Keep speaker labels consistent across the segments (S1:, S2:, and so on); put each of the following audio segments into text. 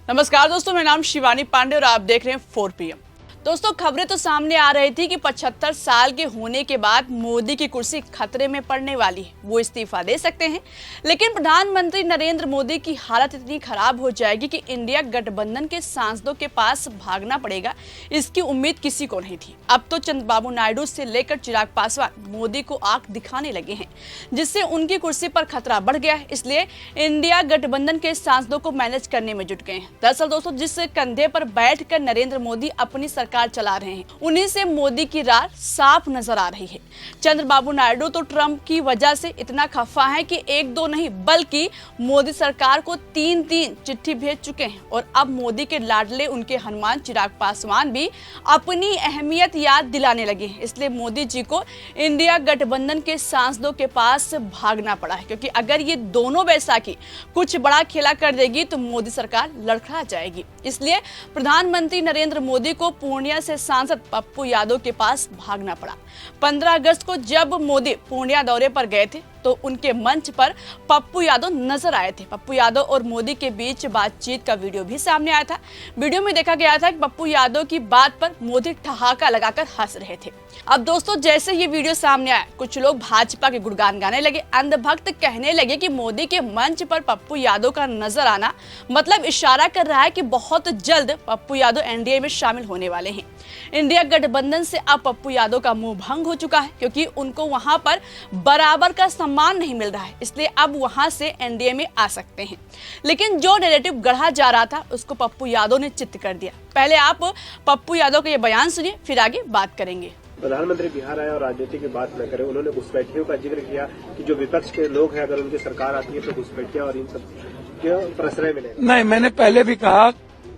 S1: नमस्कार दोस्तों, मेरा नाम शिवानी पांडे और आप देख रहे हैं 4 PM। दोस्तों, खबरें तो सामने आ रही थी कि 75 साल के होने के बाद मोदी की कुर्सी खतरे में पड़ने वाली है, वो इस्तीफा दे सकते हैं। लेकिन प्रधानमंत्री नरेंद्र मोदी की हालत इतनी खराब हो जाएगी कि इंडिया गठबंधन के सांसदों के पास भागना पड़ेगा, इसकी उम्मीद किसी को नहीं थी। अब तो चंद्रबाबू नायडू से लेकर चिराग पासवान मोदी को आंख दिखाने लगे हैं, जिससे उनकी कुर्सी पर खतरा बढ़ गया है। इसलिए इंडिया गठबंधन के सांसदों को मैनेज करने में जुट गए हैं। दरअसल दोस्तों, जिस कंधे पर बैठकर नरेंद्र मोदी अपनी सरकार चला रहे हैं, उन्हीं से मोदी की राह साफ नजर आ रही है। चंद्रबाबू नायडू तो ट्रंप की वजह से इतना खफा है कि एक दो नहीं बल्कि मोदी सरकार को 3-3 चिट्ठी भेज चुके हैं। और अब मोदी के लाडले उनके हनुमान चिराग पासवान भी अपनी अहमियत याद दिलाने लगे हैं। इसलिए मोदी जी को इंडिया गठबंधन के सांसदों के पास भागना पड़ा है, क्योंकि अगर ये दोनों बैसाखी कुछ बड़ा खेला कर देगी तो मोदी सरकार लड़खड़ा जाएगी। इसलिए प्रधानमंत्री नरेंद्र मोदी को पूर्णिया से सांसद पप्पू यादव के पास भागना पड़ा। 15 अगस्त को जब मोदी पूर्णिया दौरे पर गए थे तो उनके मंच पर पप्पू यादव नजर आए थे। पप्पू यादव और मोदी के बीच बातचीत का वीडियो भी सामने आया था। वीडियो में देखा गया था कि पप्पू यादव की बात पर मोदी ठहाका लगाकर हंस रहे थे। अब दोस्तों, जैसे ये वीडियो सामने आया, कुछ लोग भाजपा के गुणगान गाने लगे। अंधभक्त कहने लगे कि मोदी के मंच पर पप्पू यादव का नजर आना मतलब इशारा कर रहा है कि बहुत जल्द पप्पू यादव एनडीए में शामिल होने वाले हैं। इंडिया गठबंधन से अब पप्पू यादव का मुंह भंग हो चुका है, क्योंकि उनको वहां पर बराबर का सम्मान नहीं मिल रहा है। इसलिए अब वहां से एनडीए में आ सकते हैं। लेकिन जो नैरेटिव गढ़ा जा रहा था उसको पप्पू यादव ने चित्त कर दिया। पहले आप पप्पू यादव का ये बयान सुनिए, फिर आगे बात करेंगे।
S2: प्रधानमंत्री बिहार आए और राजनीति की बात न करें, उन्होंने घुसपैठियों का जिक्र किया कि जो विपक्ष के लोग हैं अगर उनकी सरकार आती है तो घुसपैठियां और इन सब क्यों प्रश्रय मिलेगा।
S3: नहीं, मैंने पहले भी कहा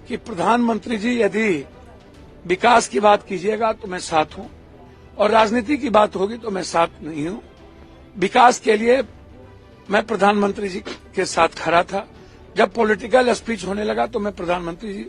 S3: कि प्रधानमंत्री जी यदि विकास की बात कीजिएगा तो मैं साथ हूं, और राजनीति की बात होगी तो मैं साथ नहीं हूं। विकास के लिए मैं प्रधानमंत्री जी के साथ खड़ा था। जब पॉलिटिकल स्पीच होने लगा तो मैं प्रधानमंत्री जी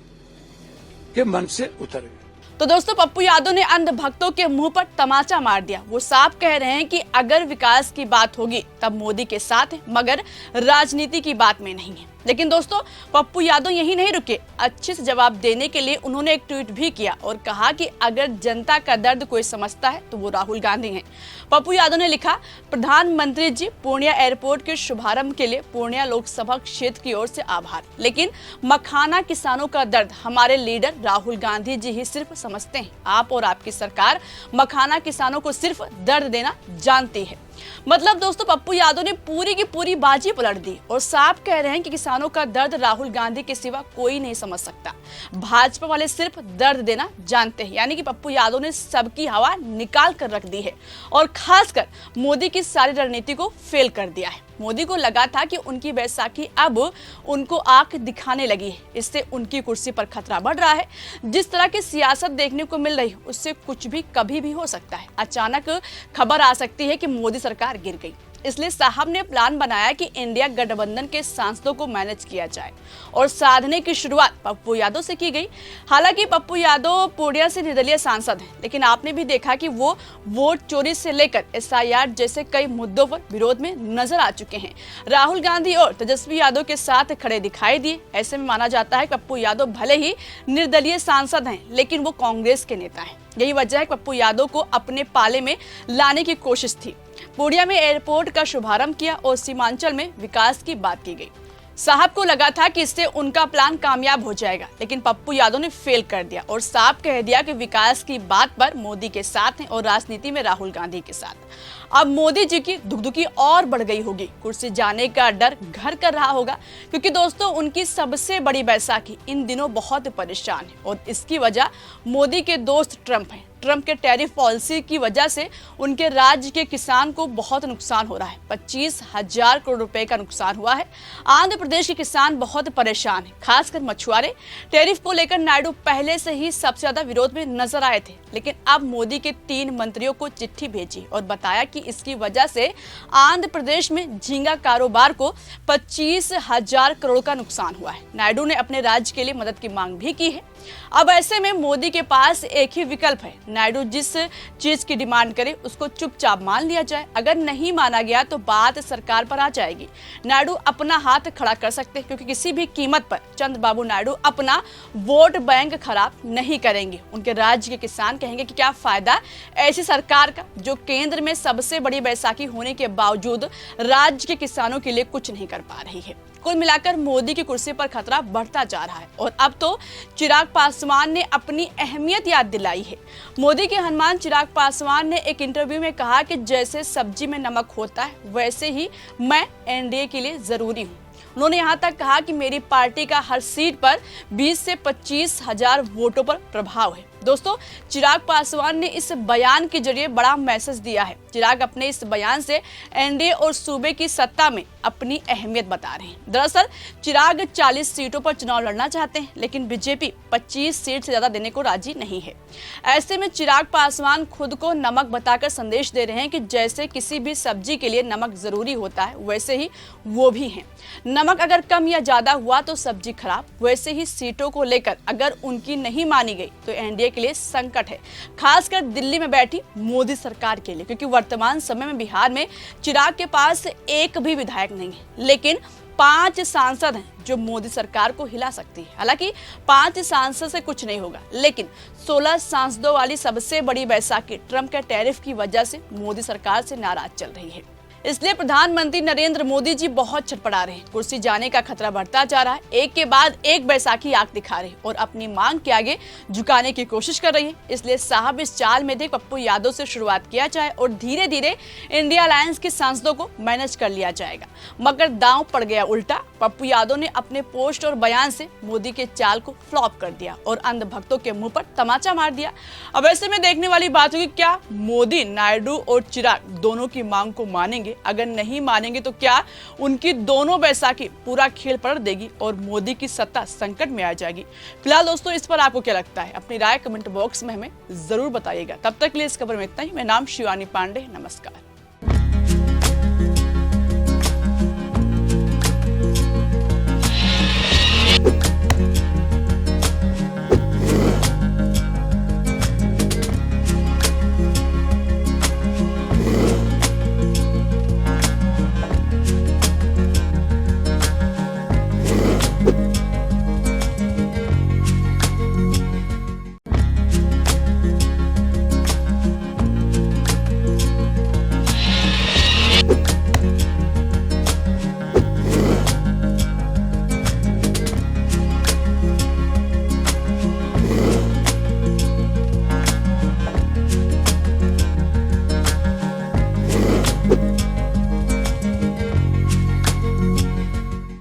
S3: के मंच से उतर गया।
S1: तो दोस्तों, पप्पू यादव ने अंधभक्तों के मुंह पर तमाचा मार दिया। वो साफ कह रहे हैं कि अगर विकास की बात होगी तब मोदी के साथ है, मगर राजनीति की बात में नहीं है। लेकिन दोस्तों, पप्पू यादव यही नहीं रुके। अच्छे से जवाब देने के लिए उन्होंने एक ट्वीट भी किया और कहा कि अगर जनता का दर्द कोई समझता है तो वो राहुल गांधी हैं। पप्पू यादव ने लिखा, प्रधानमंत्री जी, पूर्णिया एयरपोर्ट के शुभारंभ के लिए पूर्णिया लोकसभा क्षेत्र की ओर से आभार, लेकिन मखाना किसानों का दर्द हमारे लीडर राहुल गांधी जी ही सिर्फ समझते हैं। आप और आपकी सरकार मखाना किसानों को सिर्फ दर्द देना जानती है। मतलब दोस्तों, पप्पू यादव ने पूरी की पूरी बाजी पलट दी और साफ कह रहे हैं कि किसानों का दर्द राहुल गांधी के सिवा कोई नहीं समझ सकता। भाजपा वाले सिर्फ दर्द देना जानते हैं। यानी कि पप्पू यादव ने सबकी हवा निकाल कर रख दी है और खासकर मोदी की सारी रणनीति को फेल कर दिया है। मोदी को लगा था कि उनकी बैसाखी अब उनको आंख दिखाने लगी है, इससे उनकी कुर्सी पर खतरा बढ़ रहा है। जिस तरह की सियासत देखने को मिल रही है उससे कुछ भी कभी भी हो सकता है। अचानक खबर आ सकती है कि मोदी सरकार गिर गई। इसलिए साहब ने प्लान बनाया कि इंडिया गठबंधन के सांसदों को मैनेज किया जाए और साधने की शुरुआत पप्पू यादव से की गई। हालांकि पप्पू यादव पूर्णिया से निर्दलीय सांसद हैं, लेकिन आपने भी देखा कि वो वोट चोरी से लेकर एसआईआर जैसे कई मुद्दों पर विरोध में नजर आ चुके हैं। राहुल गांधी और तेजस्वी यादव के साथ खड़े दिखाई दिए। ऐसे में माना जाता है पप्पू यादव भले ही निर्दलीय सांसद हैं, लेकिन वो कांग्रेस के नेता हैं। यही वजह है पप्पू यादव को अपने पाले में लाने की कोशिश थी। पूर्णिया में एयरपोर्ट का शुभारंभ किया और सीमांचल में विकास की बात की गई। साहब को लगा था कि इससे उनका प्लान कामयाब हो जाएगा, लेकिन पप्पू यादव ने फेल कर दिया और साफ कह दिया कि विकास की बात पर मोदी के साथ हैं और राजनीति में राहुल गांधी के साथ। अब मोदी जी की दुगदुगी और बढ़ गई होगी। कुर्सी जाने का डर घर कर रहा होगा, क्योंकि दोस्तों उनकी सबसे बड़ी बैसाखी इन दिनों बहुत परेशान है और इसकी वजह मोदी के दोस्त ट्रंप हैं। ट्रंप के टैरिफ पॉलिसी की वजह से उनके राज्य के किसान को बहुत नुकसान हो रहा है। 25,000 करोड़ रुपए का नुकसान हुआ है। आंध्र प्रदेश के किसान बहुत परेशान हैं, खासकर मछुआरे। टैरिफ को लेकर नायडू पहले से ही सबसे ज्यादा विरोध में नजर आए थे, लेकिन अब मोदी के 3 मंत्रियों को चिट्ठी भेजी और बताया कि कि इसकी वजह से आंध्र प्रदेश में झींगा कारोबार को 25,000 करोड़ का नुकसान हुआ है। नायडू ने अपने राज्य के लिए मदद की मांग भी की है। अब ऐसे में मोदी के पास एक ही विकल्प है, नायडू जिस चीज की डिमांड करे उसको चुपचाप मान लिया जाए। अगर नहीं माना गया तो बात सरकार पर आ जाएगी। नायडू अपना हाथ खड़ा कर सकते हैं, क्योंकि किसी भी कीमत पर चंद्रबाबू नायडू अपना वोट बैंक खराब नहीं करेंगे। उनके राज्य के किसान कहेंगे कि क्या फायदा ऐसी सरकार का जो केंद्र में सबसे बड़ी बैसाखी होने के बावजूद राज्य के किसानों के लिए कुछ नहीं कर पा रही है। कुल मिलाकर मोदी की कुर्सी पर खतरा बढ़ता जा रहा है और अब तो चिराग पासवान ने अपनी अहमियत याद दिलाई है। मोदी के हनुमान चिराग पासवान ने एक इंटरव्यू में कहा कि जैसे सब्जी में नमक होता है वैसे ही मैं एनडीए के लिए जरूरी हूँ। उन्होंने यहाँ तक कहा कि मेरी पार्टी का हर सीट पर 20 से 25,000 वोटों पर प्रभाव है। दोस्तों, चिराग पासवान ने इस बयान के जरिए बड़ा मैसेज दिया है। चिराग अपने इस बयान से एनडीए और सूबे की सत्ता में अपनी अहमियत बता रहे हैं। दरअसल चिराग 40 सीटों पर चुनाव लड़ना चाहते हैं, लेकिन बीजेपी 25 सीट से ज्यादा देने को राजी नहीं है। ऐसे में चिराग पासवान खुद को नमक बताकर संदेश दे रहे हैं कि जैसे किसी भी सब्जी के लिए नमक जरूरी होता है वैसे ही वो भी हैं। नमक अगर कम या ज्यादा हुआ तो सब्जी खराब। वैसे ही सीटों को लेकर अगर उनकी नहीं मानी गई तो एनडीए के लिए संकट है, खासकर दिल्ली में बैठी मोदी सरकार के लिए, क्योंकि वर्तमान समय में बिहार में चिराग के पास एक भी विधायक नहीं है, लेकिन 5 सांसद हैं जो मोदी सरकार को हिला सकती है। हालांकि 5 सांसद से कुछ नहीं होगा, लेकिन 16 सांसदों वाली सबसे बड़ी बैसाखी ट्रंप के टैरिफ की वजह से मोदी सरकार से नाराज चल रही है। इसलिए प्रधानमंत्री नरेंद्र मोदी जी बहुत छटपटा रहे हैं। कुर्सी जाने का खतरा बढ़ता जा रहा है। एक के बाद एक बैसाखी आंख दिखा रही और अपनी मांग के आगे झुकाने की कोशिश कर रही है। इसलिए साहब इस चाल में थे पप्पू यादव से शुरुआत किया जाए और धीरे धीरे इंडिया अलायंस के सांसदों को मैनेज कर लिया जाएगा। मगर दांव पड़ गया उल्टा। पप्पू यादव ने अपने पोस्ट और बयान से मोदी के चाल को फ्लॉप कर दिया और अंधभक्तों के मुंह पर तमाचा मार दिया। अब ऐसे में देखने वाली बात होगी, क्या मोदी, नायडू और चिराग दोनों की मांग को मानेंगे? अगर नहीं मानेंगे तो क्या उनकी दोनों बैसाखी पूरा खेल पलट देगी और मोदी की सत्ता संकट में आ जाएगी? फिलहाल दोस्तों, इस पर आपको क्या लगता है? अपनी राय कमेंट बॉक्स में हमें जरूर बताइएगा। तब तक के लिए इस खबर में इतना ही। मेरा नाम शिवानी पांडे, नमस्कार।